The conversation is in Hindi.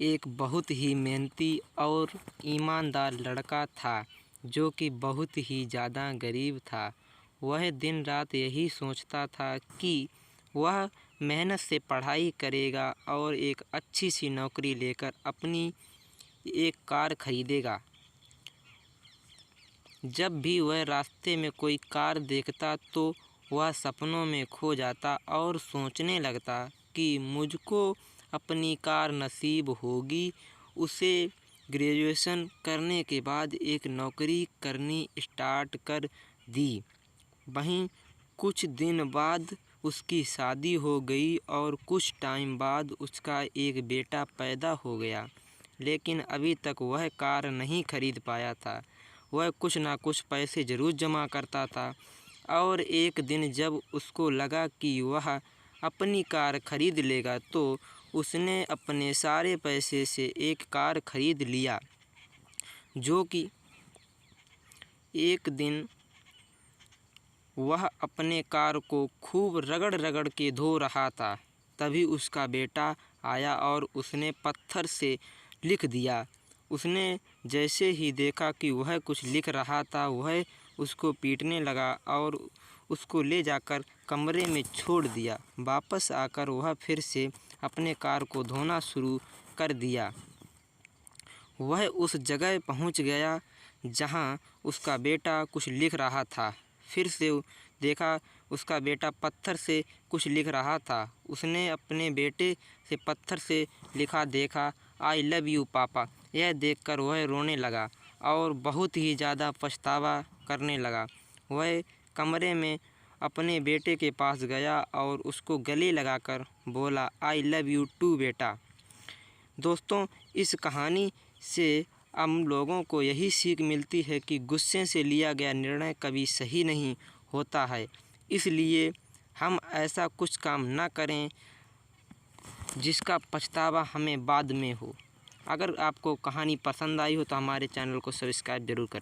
एक बहुत ही मेहनती और ईमानदार लड़का था जो कि बहुत ही ज़्यादा गरीब था। वह दिन रात यही सोचता था कि वह मेहनत से पढ़ाई करेगा और एक अच्छी सी नौकरी लेकर अपनी एक कार खरीदेगा। जब भी वह रास्ते में कोई कार देखता तो वह सपनों में खो जाता और सोचने लगता कि मुझको अपनी कार नसीब होगी। उसे ग्रेजुएशन करने के बाद एक नौकरी करनी स्टार्ट कर दी। वहीं कुछ दिन बाद उसकी शादी हो गई और कुछ टाइम बाद उसका एक बेटा पैदा हो गया, लेकिन अभी तक वह कार नहीं खरीद पाया था। वह कुछ ना कुछ पैसे ज़रूर जमा करता था और एक दिन जब उसको लगा कि वह अपनी कार खरीद लेगा तो उसने अपने सारे पैसे से एक कार खरीद लिया। जो कि एक दिन वह अपने कार को खूब रगड़ रगड़ के धो रहा था, तभी उसका बेटा आया और उसने पत्थर से लिख दिया। उसने जैसे ही देखा कि वह कुछ लिख रहा था, वह उसको पीटने लगा और उसको ले जाकर कमरे में छोड़ दिया। वापस आकर वह फिर से अपने कार को धोना शुरू कर दिया। वह उस जगह पहुंच गया जहां उसका बेटा कुछ लिख रहा था। फिर से देखा उसका बेटा पत्थर से कुछ लिख रहा था। उसने अपने बेटे से पत्थर से लिखा देखा, आई लव यू पापा। यह देखकर वह रोने लगा और बहुत ही ज़्यादा पछतावा करने लगा। वह कमरे में अपने बेटे के पास गया और उसको गले लगाकर बोला, आई लव यू टू बेटा। दोस्तों, इस कहानी से हम लोगों को यही सीख मिलती है कि गुस्से से लिया गया निर्णय कभी सही नहीं होता है। इसलिए हम ऐसा कुछ काम ना करें जिसका पछतावा हमें बाद में हो। अगर आपको कहानी पसंद आई हो तो हमारे चैनल को सब्सक्राइब ज़रूर करें।